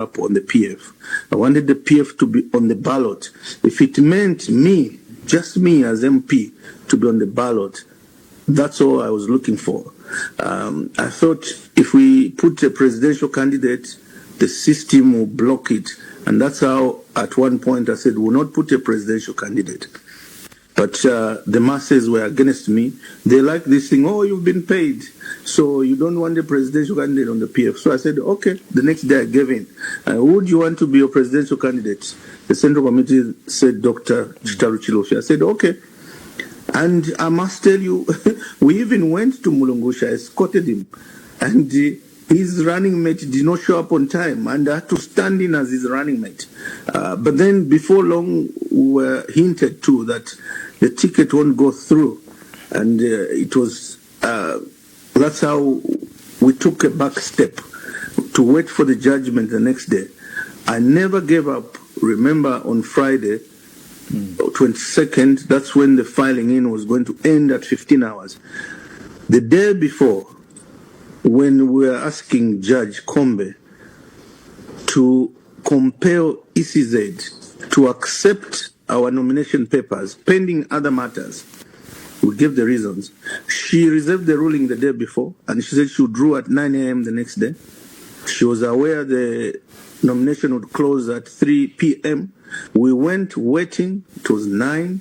up on the PF. I wanted the PF to be on the ballot. If it meant me, just me as MP, to be on the ballot, that's all I was looking for. I thought if we put a presidential candidate, the system will block it. And that's how, at one point, I said, we'll not put a presidential candidate. But the masses were against me. They like this thing, oh, you've been paid, so you don't want a presidential candidate on the PF. So I said, okay. The next day I gave in. Would you want to be a presidential candidate? The Central Committee said, Dr. Chitaru Chilofi. I said, okay. And I must tell you, we even went to Mulungusha, I escorted him, and his running mate did not show up on time, and I had to stand in as his running mate. But then before long, we were hinted to that the ticket won't go through, and it was, that's how we took a back step to wait for the judgment the next day. I never gave up. Remember, on Friday, 22nd, that's when the filing in was going to end at 15 hours. The day before, when we were asking Judge Kombe to compel ECZ to accept our nomination papers pending other matters, we gave the reasons. She reserved the ruling the day before, and she said she would draw at 9 a.m. the next day. She was aware the nomination would close at 3 p.m. We went waiting. It was 9,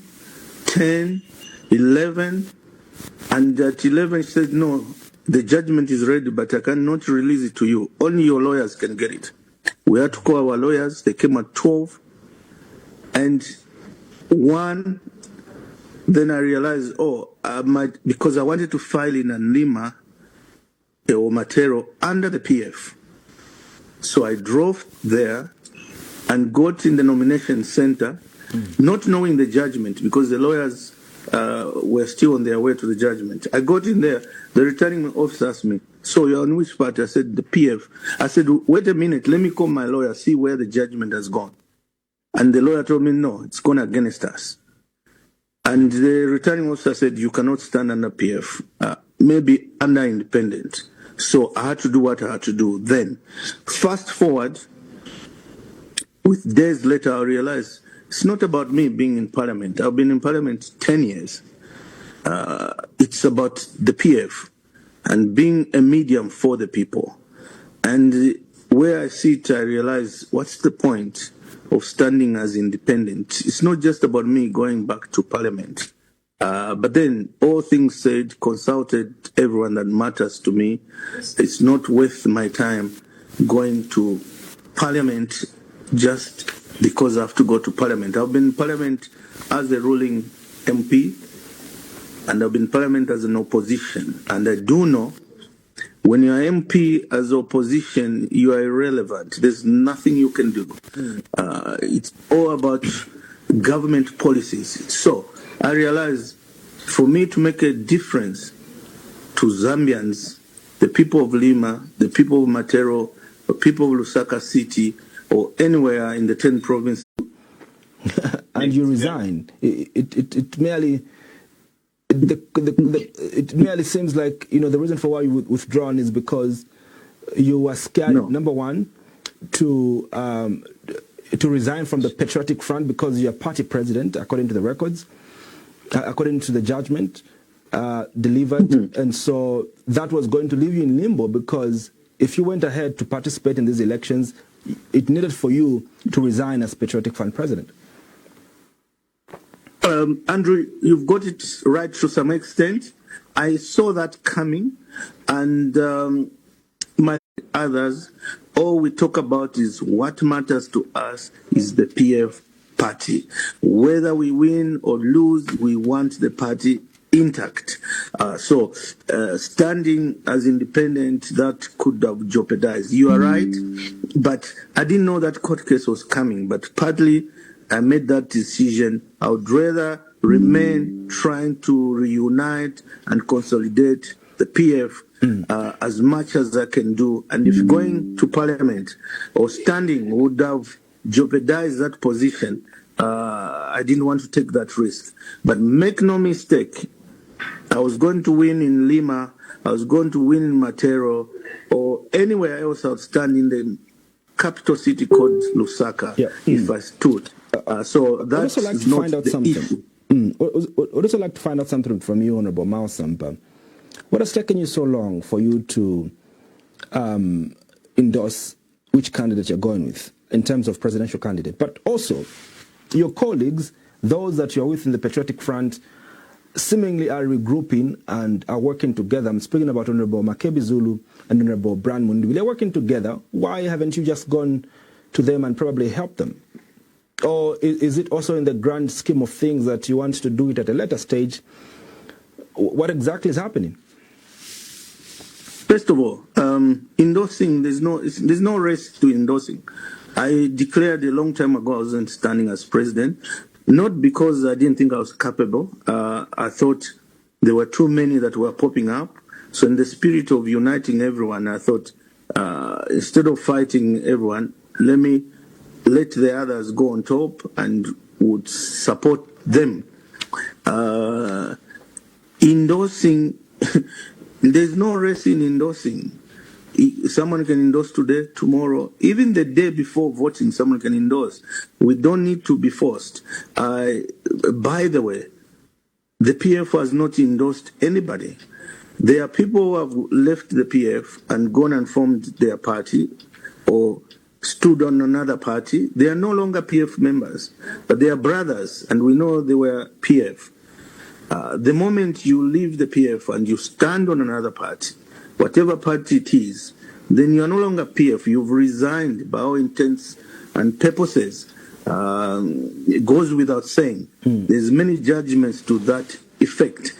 10, 11, and at 11 she said, no, the judgment is ready, but I cannot release it to you. Only your lawyers can get it. We had to call our lawyers. They came at 12, and 1, then I realized, because I wanted to file in Lima or Matero under the PF. So I drove there and got in the nomination center, not knowing the judgment, because the lawyers were still on their way to the judgment. I got in there, the returning officer asked me, so you're on which party? I said, the PF. I said, wait a minute, let me call my lawyer, see where the judgment has gone. And the lawyer told me, no, it's gone against us. And the returning officer said, you cannot stand under PF, maybe under independent. So I had to do what I had to do then. Fast forward, with days later, I realized it's not about me being in parliament. I've been in parliament 10 years. It's about the PF and being a medium for the people. And where I sit, I realize what's the point of standing as independent? It's not just about me going back to parliament. But then, all things said, consulted everyone that matters to me. It's not worth my time going to parliament just because I have to go to parliament. I've been in parliament as a ruling MP, and I've been in parliament as an opposition. And I do know when you're MP as opposition, you are irrelevant. There's nothing you can do. It's all about government policies. So I realized for me to make a difference to Zambians, the people of Lima, the people of Matero, the people of Lusaka City, or anywhere in the 10 provinces. And you resigned. It merely it merely seems like, the reason for why you withdrawn is because you were scared, number one, to resign from the Patriotic Front because you're party president, according to the records, according to the judgment delivered. And so that was going to leave you in limbo, because if you went ahead to participate in these elections, it needed for you to resign as Patriotic Front president. Andrew, you've got it right to some extent. I saw that coming, and my others, all we talk about is what matters to us is the PF party. Whether we win or lose, we want the party intact. So standing as independent, that could have jeopardized. You are right, but I didn't know that court case was coming. But partly, I made that decision. I would rather remain trying to reunite and consolidate the PF as much as I can do. And if going to parliament or standing would have jeopardized that position, I didn't want to take that risk. But make no mistake, I was going to win in Lima, I was going to win in Matero, or anywhere else outstanding. capital city called Lusaka, if I stood. So that's not the issue. I'd also like to find out something from you, Honorable Sampa. What has taken you so long for you to endorse which candidate you're going with in terms of presidential candidate, but also your colleagues, those that you're with in the Patriotic Front, seemingly are regrouping and are working together? I'm speaking about Honorable Makebi Zulu and Honorable Brian Mundibi. They're working together. Why haven't you just gone to them and probably helped them? Or is it also in the grand scheme of things that you want to do it at a later stage? What exactly is happening? First of all, endorsing, there's no race to endorsing. I declared a long time ago I wasn't standing as president, not because I didn't think I was capable. I thought there were too many that were popping up. So in the spirit of uniting everyone, I thought instead of fighting everyone, let the others go on top and would support them. Endorsing, there's no race in endorsing. Someone can endorse today, tomorrow, even the day before voting, someone can endorse. We don't need to be forced. By the way, the PF has not endorsed anybody. There are people who have left the PF and gone and formed their party or stood on another party. They are no longer PF members, but they are brothers, and we know they were PF. The moment you leave the PF and you stand on another party, whatever party it is, then you are no longer PF. You've resigned by all intents and purposes. It goes without saying. There's many judgments to that effect.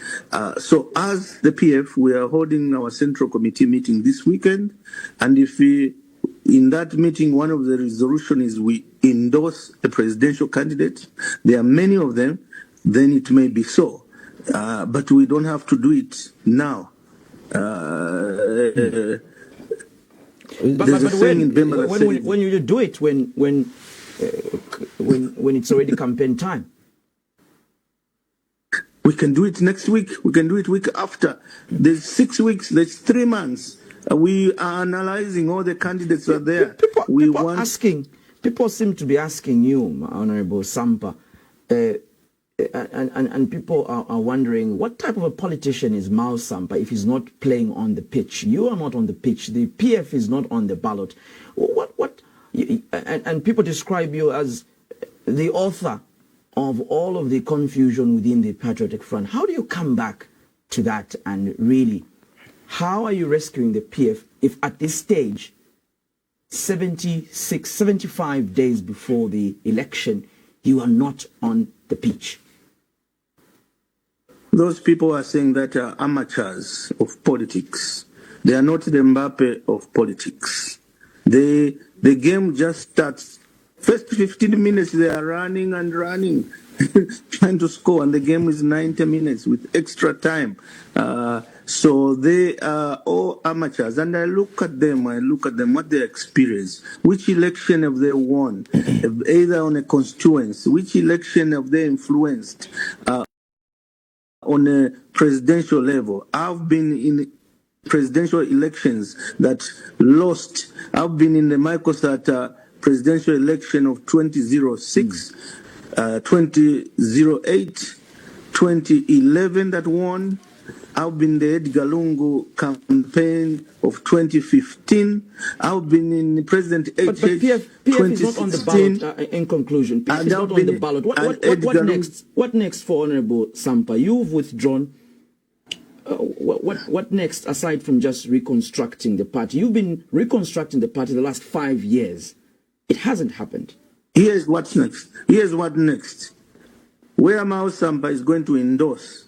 So as the PF, we are holding our Central Committee meeting this weekend, and if in that meeting, one of the resolutions is we endorse a presidential candidate. There are many of them, then it may be so. But we don't have to do it now. But when you do it, when it's already campaign time, we can do it next week. We can do it week after. There's 6 weeks. There's 3 months. We are analyzing all the candidates are there. People seem to be asking you, Honorable Sampa, and people are wondering what type of a politician is Mao Sampa if he's not playing on the pitch. You are not on the pitch. The PF is not on the ballot. And people describe you as the author of all of the confusion within the Patriotic Front. How do you come back to that, and really, how are you rescuing the PF if at this stage, 75 days before the election, you are not on the pitch? Those people are saying that are amateurs of politics. They are not the Mbappe of politics. The game just starts. First 15 minutes, they are running and running, trying to score, and the game is 90 minutes with extra time. So they are all amateurs, and I look at them, what they experience. Which election have they won? Either on a constituency, which election have they influenced? On a presidential level, I've been in presidential elections that lost. I've been in the Microsat presidential election of 2006, 2008, 2011 that won. I've been in the Edgar Lungu campaign of 2015. I've been in President HH. But PF is not on the ballot, in conclusion. PF is not on the ballot. What next? What next for Honorable Sampa? You've withdrawn. What next, aside from just reconstructing the party? You've been reconstructing the party the last 5 years. It hasn't happened. Here's what's next. Here's what next. Where Mao Sampa is going to endorse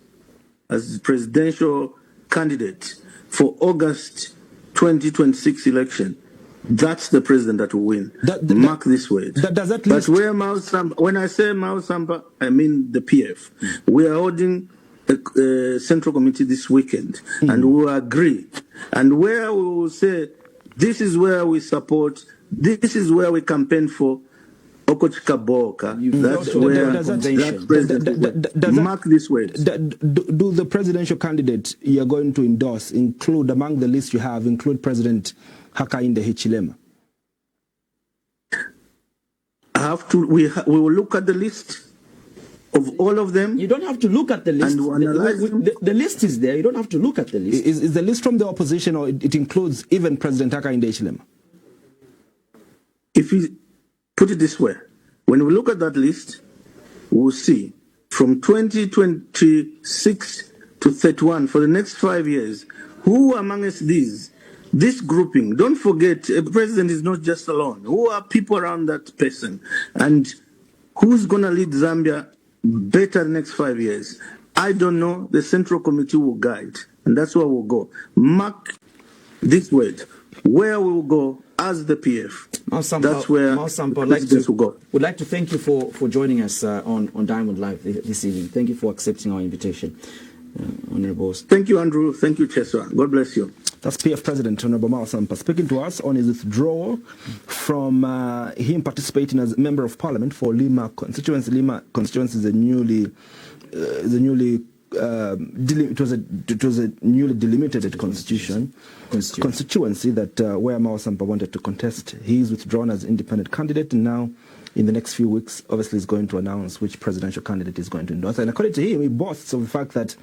as presidential candidate for August 2026 election, that's the president that will win. Mark this way. But where Mao Sampa, when I say Mao Sampa, I mean the PF. We are holding a Central Committee this weekend, and we will agree. And where we will say, this is where we support, this is where we campaign for Okochika Boka. That's where that president mark this way. Do the presidential candidate you're going to endorse include, among the list you have, include President Hakainde Hichilema? We will look at the list of all of them. You don't have to look at the list. And analyze them. The list is there. You don't have to look at the list. Is the list from the opposition, or it includes even President Hakainde Hichilema? If we put it this way, when we look at that list, we'll see from 2026 to 31, for the next 5 years, who amongst this grouping, don't forget, a president is not just alone. Who are people around that person? And who's going to lead Zambia better the next 5 years? I don't know. The Central Committee will guide, and that's where we'll go. Mark this word, where we will go as the PF. That's where Sampa, will go. Would like to thank you for joining us on Diamond Live this evening. Thank you for accepting our invitation, Honorable. Thank you, Andrew. Thank you, Cheswa. God bless you. That's PF President Honorable Sampa speaking to us on his withdrawal from him participating as a member of Parliament for Lima constituency. Lima constituency is a newly it was a newly delimited constituency that where Mao Sampa wanted to contest. He is withdrawn as independent candidate, and now in the next few weeks, obviously, is going to announce which presidential candidate is going to endorse. And according to him, he boasts of the fact that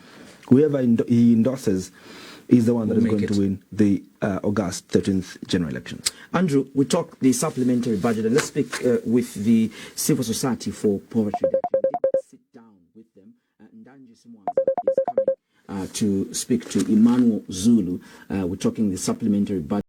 whoever he endorses is the one that is going to win the August 13th general elections. Andrew, we talk the supplementary budget, and let's speak with the Civil Society for Poverty Reduction. We did sit down with them. Ndanji Simwanza is coming to speak to Emmanuel Zulu. We're talking the supplementary budget.